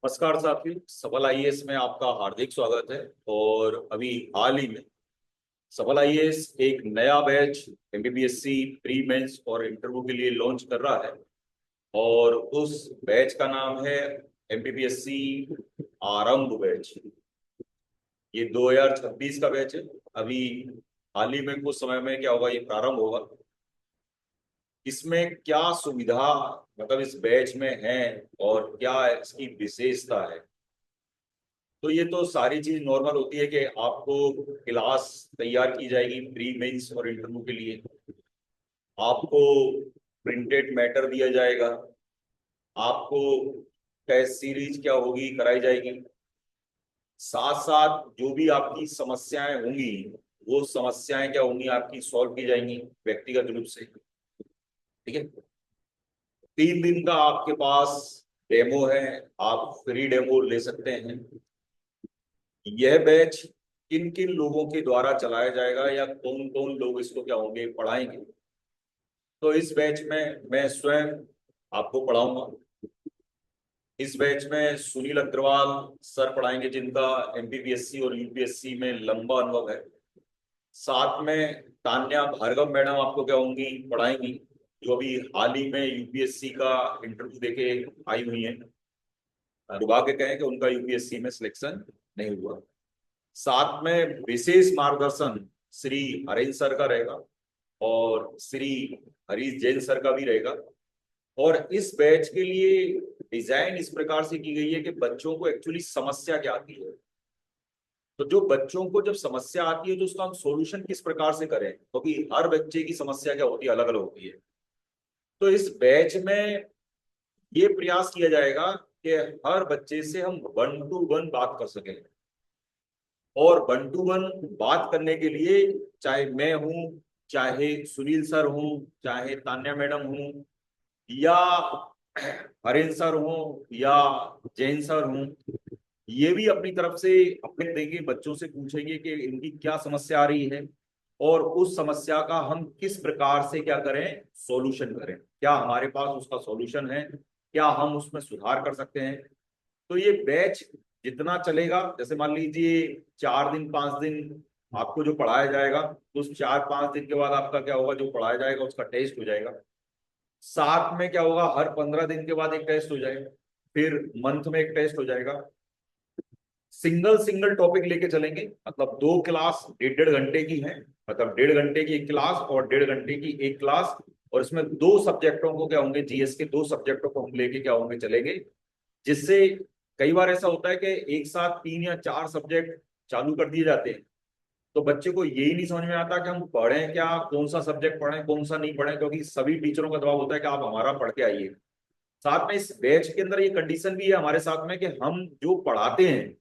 नमस्कार साथियों, सबल आईएएस में आपका हार्दिक स्वागत है। और अभी हाल ही में सबल आईएएस एक नया बैच एमपीपीएससी प्री मेंस और इंटरव्यू के लिए लॉन्च कर रहा है। और उस बैच का नाम है एमपीपीएससी आरंभ बैच। ये 2026 का बैच है। अभी हाल ही में कुछ समय में क्या होगा, ये प्रारंभ होगा। इसमें क्या सुविधा मतलब इस बैच में है और क्या इसकी विशेषता है, तो ये तो सारी चीज नॉर्मल होती है कि आपको क्लास तैयार की जाएगी प्री मेंस और इंटरव्यू के लिए। आपको प्रिंटेड मैटर दिया जाएगा। आपको टेस्ट सीरीज क्या होगी कराई जाएगी। साथ साथ जो भी आपकी समस्याएं होंगी, वो समस्याएं क्या होंगी आपकी सॉल्व की जाएंगी व्यक्तिगत रूप से। ठीक है। 3 दिन का आपके पास डेमो है। आप फ्री डेमो ले सकते हैं। यह बैच किन किन लोगों के द्वारा चलाया जाएगा या कौन कौन लोग इसको क्या होंगे पढ़ाएंगे, तो इस बैच में मैं स्वयं आपको पढ़ाऊंगा। इस बैच में सुनील अग्रवाल सर पढ़ाएंगे, जिनका एमपीपीएससी और यूपीएससी में लंबा अनुभव है। साथ में तान्या भार्गव मैडम आपको क्या होंगी पढ़ाएंगी, जो अभी हाल ही में यूपीएससी का इंटरव्यू देके आई हुई है। दुर्भाग्य कहें कि उनका यूपीएससी में सिलेक्शन नहीं हुआ। साथ में विशेष मार्गदर्शन श्री हरेंद्र सर का रहेगा और श्री हरीश जैन सर का भी रहेगा। और इस बैच के लिए डिजाइन इस प्रकार से की गई है कि बच्चों को एक्चुअली समस्या क्या आती है। तो जो बच्चों को जब समस्या आती है तो उसका हम सॉल्यूशन किस प्रकार से करें, क्योंकि हर बच्चे की समस्या क्या होती है, अलग अलग होती है। तो इस बैच में ये प्रयास किया जाएगा कि हर बच्चे से हम 1 to 1 बात कर सकें। और 1 to 1 बात करने के लिए चाहे मैं हूं, चाहे सुनील सर हूं, चाहे तान्या मैडम हूं, या हरेंद्र सर हूं, या जैन सर हूं, ये भी अपनी तरफ से अपने देंगे, बच्चों से पूछेंगे कि इनकी क्या समस्या आ रही है और उस समस्या का हम किस प्रकार से क्या करें, सॉल्यूशन करें। क्या हमारे पास उसका सॉल्यूशन है, क्या हम उसमें सुधार कर सकते हैं। तो ये बैच जितना चलेगा, जैसे मान लीजिए 4 दिन 5 दिन आपको जो पढ़ाया जाएगा, तो उस 4 5 दिन के बाद आपका क्या होगा, जो पढ़ाया जाएगा उसका टेस्ट हो जाएगा। साथ में क्या होगा, हर 15 दिन के बाद एक टेस्ट हो जाएगा। फिर मंथ में एक टेस्ट हो जाएगा। सिंगल सिंगल टॉपिक लेके चलेंगे, मतलब 2 क्लास 1.5 घंटे की है। मतलब 1.5 घंटे की एक क्लास और 1.5 घंटे की एक क्लास। और इसमें 2 सब्जेक्टों को क्या होंगे, जीएस के 2 सब्जेक्टों को हम लेके क्या होंगे चलेंगे। जिससे कई बार ऐसा होता है कि एक साथ 3 या 4 सब्जेक्ट चालू कर दिए जाते हैं, तो बच्चे को यही नहीं समझ में आता कि हम पढ़ें क्या, कौन सा सब्जेक्ट पढ़ें कौन सा नहीं पढ़ें, क्योंकि सभी टीचरों का दबाव होता है कि आप हमारा पढ़ के आइए। साथ में इस बैच के अंदर ये कंडीशन भी है हमारे साथ में कि हम जो पढ़ाते हैं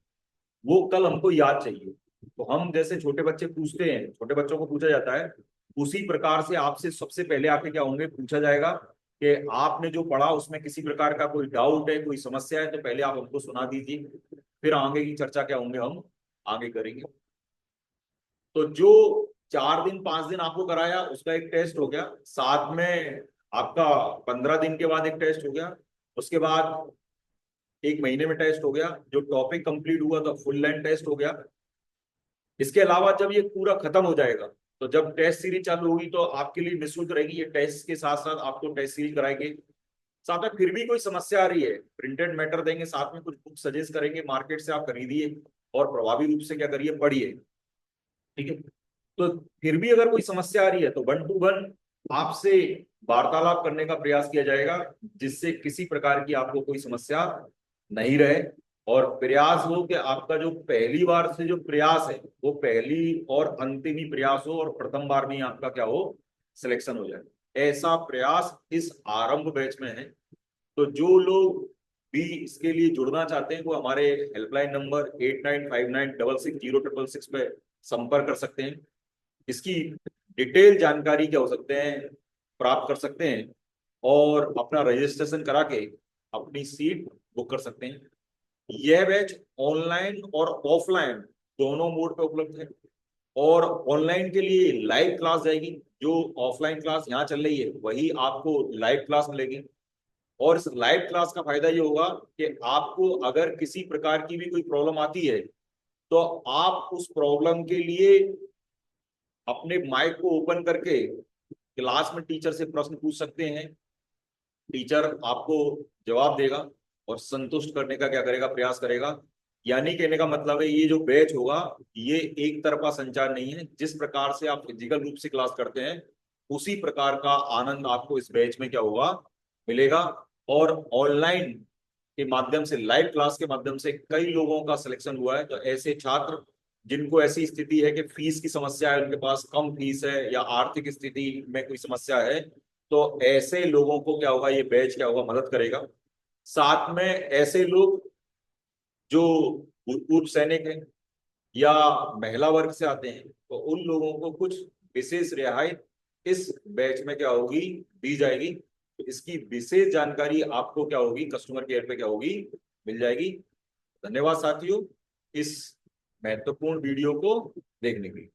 वो कल हमको याद चाहिए। तो हम जैसे छोटे बच्चे पूछते हैं, छोटे बच्चों को पूछा जाता है, उसी प्रकार से आपसे सबसे पहले आके क्या होंगे पूछा जाएगा कि आपने जो पढ़ा उसमें किसी प्रकार का कोई डाउट है, कोई समस्या है, तो पहले आप हमको सुना दीजिए। फिर आगे की चर्चा क्या होंगे हम आगे करेंगे। तो जो 4 दिन 5 दिन आपको कराया उसका एक टेस्ट हो गया। साथ में आपका 15 दिन के बाद एक टेस्ट हो गया। उसके बाद एक महीने में टेस्ट हो गया। जो टॉपिक कंप्लीट हुआ तो फुल लेंथ टेस्ट हो गया। इसके अलावा जब ये पूरा खत्म हो जाएगा, तो जब टेस्ट सीरीज चालू होगी तो आपके लिए निःशुल्क रहेगी। ये टेस्ट के साथ साथ आपको टेस्ट सीरीज कराएंगे। साथ में फिर भी कोई समस्या आ रही है, प्रिंटेड मैटर देंगे, साथ में कुछ बुक सजेस्ट करेंगे, मार्केट से आप खरीदिए और प्रभावी रूप से क्या करिए, पढ़िए। ठीक है। तो फिर भी अगर कोई समस्या आ रही है तो 1 to 1 आपसे वार्तालाप करने का प्रयास किया जाएगा, जिससे किसी प्रकार की आपको कोई समस्या नहीं रहे। और प्रयास हो कि आपका जो पहली बार से जो प्रयास है वो पहली और अंतिम ही प्रयास हो, और प्रथम बार में ही आपका क्या हो, सिलेक्शन हो जाए। ऐसा प्रयास इस आरंभ बैच में है। तो जो लोग भी इसके लिए जुड़ना चाहते हैं वो हमारे हेल्पलाइन नंबर 8959660666 पे संपर्क कर सकते हैं। इसकी डिटेल जानकारी क्या हो सकते हैं, प्राप्त कर सकते हैं, और अपना रजिस्ट्रेशन करा के अपनी सीट बुक कर सकते हैं। यह बैच ऑनलाइन और ऑफलाइन दोनों मोड पे उपलब्ध है। और ऑनलाइन के लिए लाइव क्लास जाएगी। जो ऑफलाइन क्लास यहाँ चल रही है वही आपको लाइव क्लास मिलेगी। और इस लाइव क्लास का फायदा ये होगा कि आपको अगर किसी प्रकार की भी कोई प्रॉब्लम आती है तो आप उस प्रॉब्लम के लिए अपने माइक को ओपन करके क्लास में टीचर से प्रश्न पूछ सकते हैं। टीचर आपको जवाब देगा और संतुष्ट करने का क्या करेगा, प्रयास करेगा। यानी कहने का मतलब है ये जो बैच होगा ये एक तरफा संचार नहीं है। जिस प्रकार से आप फिजिकल रूप से क्लास करते हैं उसी प्रकार का आनंद आपको इस बैच में क्या होगा, मिलेगा। और ऑनलाइन के माध्यम से, लाइव क्लास के माध्यम से कई लोगों का सिलेक्शन हुआ है। तो ऐसे छात्र जिनको ऐसी स्थिति है कि फीस की समस्या है, उनके पास कम फीस है या आर्थिक स्थिति में कोई समस्या है, तो ऐसे लोगों को क्या होगा, ये बैच क्या होगा, मदद करेगा। साथ में ऐसे लोग जो भूतपूर्व सैनिक हैं या महिला वर्ग से आते हैं तो उन लोगों को कुछ विशेष रियायत इस बैच में क्या होगी, दी जाएगी। तो इसकी विशेष जानकारी आपको क्या होगी, कस्टमर केयर पे क्या होगी, मिल जाएगी। धन्यवाद साथियों इस महत्वपूर्ण वीडियो को देखने के लिए।